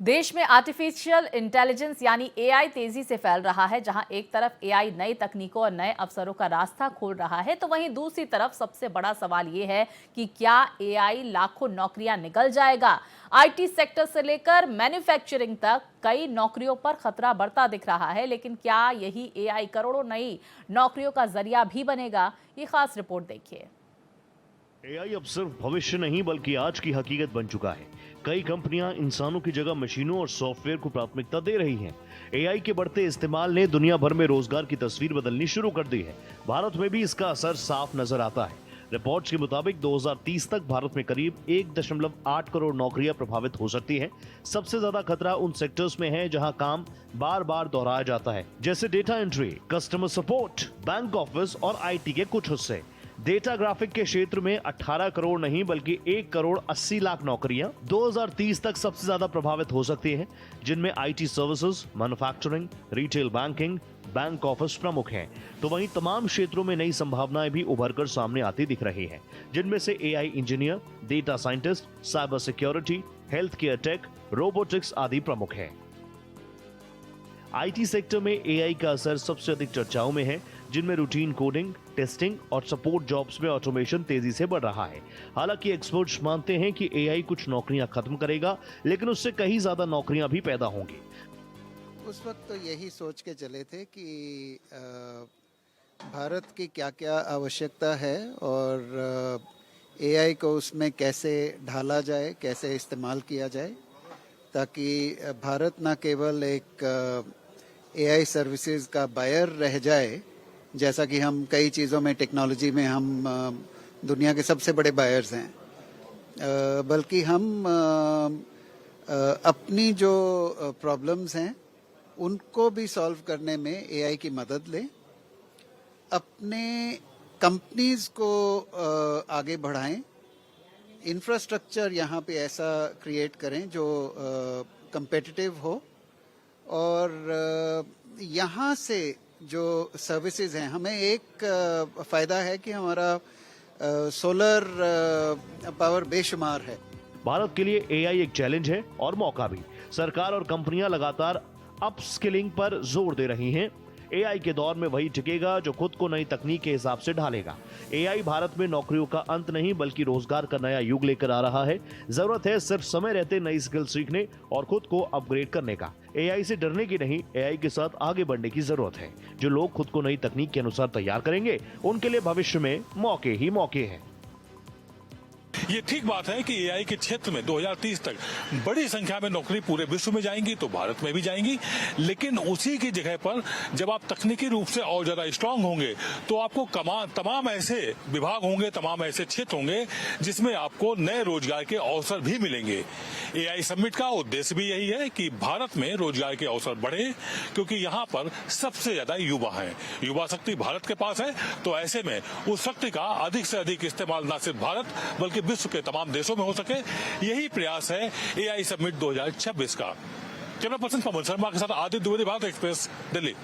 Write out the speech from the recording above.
देश में artificial intelligence यानी एआई तेजी से फैल रहा है। जहां एक तरफ एआई नई तकनीकों और नए अवसरों का रास्ता खोल रहा है, तो वहीं दूसरी तरफ सबसे बड़ा सवाल यह है कि क्या एआई लाखों नौकरियां निगल जाएगा। आईटी सेक्टर से लेकर मैन्युफैक्चरिंग तक कई नौकरियों पर खतरा बढ़ता दिख रहा है। लेकिन क्या यही एआई करोड़ों नई नौकरियों का जरिया भी बनेगा? ये खास रिपोर्ट देखिए। एआई अब सिर्फ भविष्य नहीं बल्कि आज की हकीकत बन चुका है। कई कंपनियां इंसानों की जगह मशीनों और सॉफ्टवेयर को प्राथमिकता दे रही हैं। एआई के बढ़ते इस्तेमाल ने दुनिया भर में रोजगार की तस्वीर बदलनी शुरू कर दी है। भारत में भी इसका असर साफ नजर आता है। रिपोर्ट्स के मुताबिक 2030 तक भारत में करीब 1.8 करोड़ नौकरियां प्रभावित हो सकती हैं। सबसे ज्यादा खतरा उन सेक्टर्स में है जहां काम बार बार दोहराया जाता है, जैसे data entry, customer support, bank office और आईटी के कुछ हिस्से। डेटा ग्राफिक के क्षेत्र में 18 करोड़ नहीं बल्कि 1 करोड़ 80 लाख नौकरियां 2030 तक सबसे ज्यादा प्रभावित हो सकती हैं, जिनमें IT services, manufacturing, retail banking, bank office प्रमुख हैं। तो वहीं तमाम क्षेत्रों में नई संभावनाएं भी उभरकर सामने आती दिख रही हैं, जिनमें से AI engineer, data scientist, cyber security, health care tech, robotics आदि प्रमुख हैं। आईटी सेक्टर में एआई का असर सबसे अधिक चर्चाओं में है, जिनमें रूटीन कोडिंग, टेस्टिंग और सपोर्ट जॉब्स में ऑटोमेशन तेजी से बढ़ रहा है। हालांकि एक्सपर्ट्स मानते हैं कि एआई कुछ नौकरियां खत्म करेगा, लेकिन उससे कहीं ज्यादा नौकरियां भी पैदा होंगी। उस वक्त तो यही सोच के चले थे कि भारत की क्या क्या आवश्यकता है और एआई को उसमें कैसे ढाला जाए, कैसे इस्तेमाल किया जाए, ताकि भारत ना केवल एक एआई सर्विसेज का बायर रह जाए, जैसा कि हम कई चीज़ों में, टेक्नोलॉजी में हम दुनिया के सबसे बड़े बायर्स हैं, बल्कि हम अपनी जो प्रॉब्लम्स हैं उनको भी सॉल्व करने में एआई की मदद लें, अपने कंपनीज को आगे बढ़ाएं, इंफ्रास्ट्रक्चर यहाँ पे ऐसा क्रिएट करें जो कंपेटिटिव हो, और यहाँ से जो सर्विसेज हैं, हमें एक फ़ायदा है कि हमारा सोलर पावर बेशुमार है। भारत के लिए एआई एक चैलेंज है और मौका भी। सरकार और कंपनियां लगातार अपस्किलिंग पर जोर दे रही हैं। एआई के दौर में वही टिकेगा जो खुद को नई तकनीक के हिसाब से ढालेगा। एआई भारत में नौकरियों का अंत नहीं बल्कि रोजगार का नया युग लेकर आ रहा है। जरूरत है सिर्फ समय रहते नई स्किल सीखने और खुद को अपग्रेड करने का। एआई से डरने की नहीं, एआई के साथ आगे बढ़ने की जरूरत है। जो लोग खुद को नई तकनीक के अनुसार तैयार करेंगे, उनके लिए भविष्य में मौके ही मौके हैं। ये ठीक बात है कि एआई के क्षेत्र में 2030 तक बड़ी संख्या में नौकरी पूरे विश्व में जाएंगी, तो भारत में भी जाएंगी। लेकिन उसी की जगह पर जब आप तकनीकी रूप से और ज्यादा स्ट्रांग होंगे, तो आपको तमाम ऐसे विभाग होंगे, तमाम ऐसे क्षेत्र होंगे जिसमें आपको नए रोजगार के अवसर भी मिलेंगे। एआई समिट का उद्देश्य भी यही है कि भारत में रोजगार के अवसर बढ़े, क्योंकि यहाँ पर सबसे ज्यादा युवा हैं। युवा शक्ति भारत के पास है, तो ऐसे में उस शक्ति का अधिक से अधिक इस्तेमाल न सिर्फ भारत बल्कि विश्व के तमाम देशों में हो सके, यही प्रयास है एआई समिट 2026 का। कैमरा पर्सन पवन शर्मा के साथ आदित्य द्विवेदी, भारत एक्सप्रेस, दिल्ली।